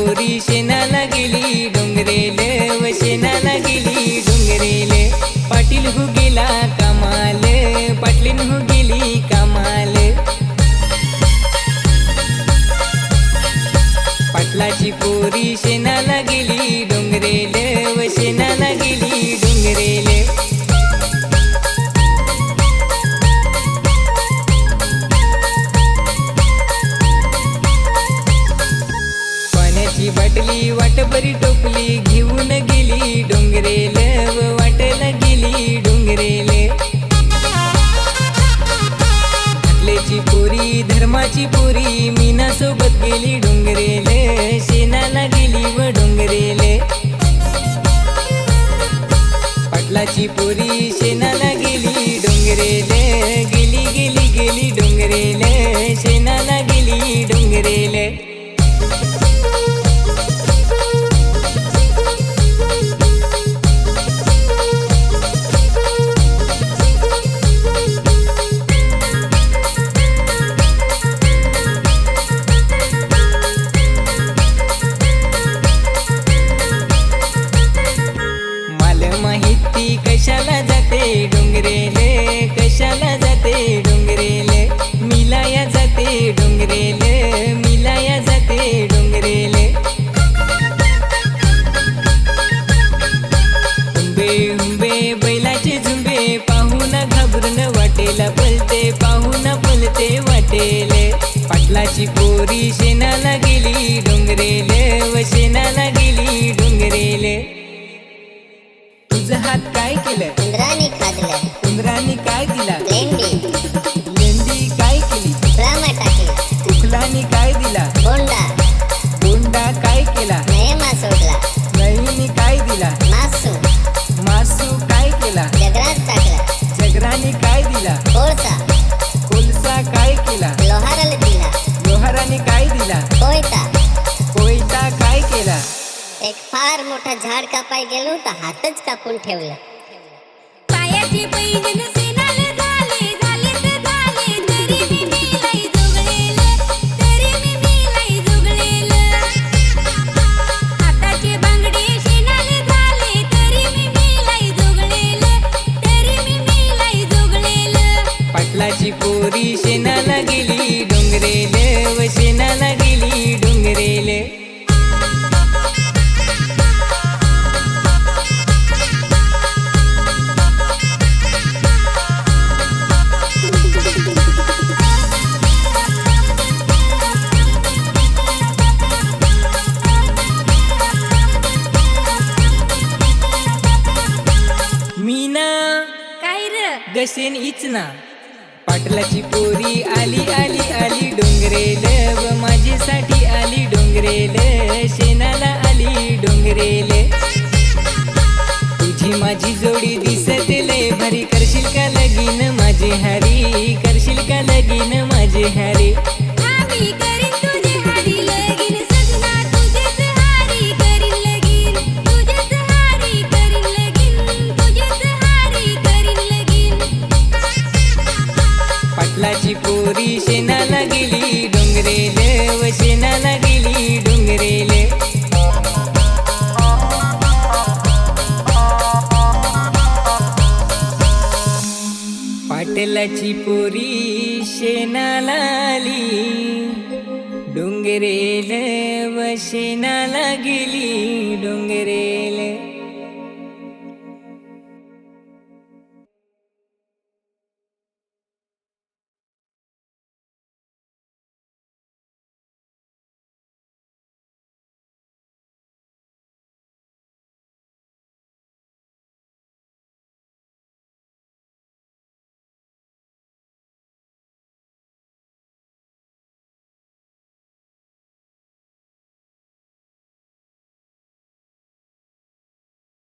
पोरी शेणाला गेली डोंगरेल व शेणाला गेली डोंगरेल. पाटील हो गेला कमाल, पाटलीन हो गेली कमाल. पाटलाची पोरी शेणाला गेली डोंगरेल व शेणाला गेली डोंगरेल. पाण्याची बाटली वाटभरी टोपली घेऊन गेली डोंगरेल व वाटला गेली डोंगरेल. धाकलेची पोरी धर्माची पोरी मीना सोबत गेली डोंगरेल, शेणाला गेली व डोंगरेल. पाटलाची पोरी शेणाला गेली डोंगरेल, गेली गेली गेली डोंगरेल, शेणाला गेली डोंगरेल. माहिती कशाला जाते डोंगरेल, कशाला जाते डोंगरेल. मिलाया जाते डोंगरेल, मिलाया जाते डोंगरेल. हुंबे हुंबे बैलाचे झुंबे पाहून घाबरून वाटेला पलते, पाहून पलते वाटेल. पाटलाची पोरी शेणाला गेली डोंगरेल व शेणाला गेली डोंगरेल. तुझं हात काय केलं? उंदराने खाल्लं. उंदराने काय दिला? लेंडी. लेंडी काय केली? उकळामा टाकला. उखलाने काय दिला? बोंडा. बोंडा काय केला? नयमा सोडला. नळीने काय दिला? मासू. मासू काय केला? जगरात टाकला. जगराने काय दिला? कोळसा. कोळसा काय केला? लोहाराला दिला. लोहाराने काय दिला? कोयता. कोयता काय केला? एक फार मोठा झाड कापाय गेलो तर हातच कापून ठेवला. पायाचे पैंजण शेणाला झाले, झाले तर झाले, तरी मी मिलाई जोगळेल, तरी मी मिलाई जोगळेल. हाताचे बांगडे शेणाला झाले, तरी मी मिलाई जोगळेल, तरी मी मिलाई जोगळेल. पाटलाची पोरी शेणाला गेली डोंगरेल व शेणाला गेली डोंगरेल. मीना काय र गसेन इचना. पाटलाची पोरी आली आली आली डोंगरेल व माझ्यासाठी आली डोंगरेल, शेणाला आली डोंगरेल. तुझी माझी जोडी दिसत लय भारी, करशील का लगीन माझे हारी, करशील का लगीन माझे हारी. आम्ही करीन तुझे हारी लगीन, सजना तुझेच हारी करीन लगीन, तुझेच हारी करीन लगीन, तुझेच हारी करीन लगीन. पाटलाची पोरी शेणाला गेली डोंगरेल व शेणाला गेली डोंगरेल. पाटलाची पोरी शेणाला आली डोंगरेल व शेणाला गेली डोंगरेल.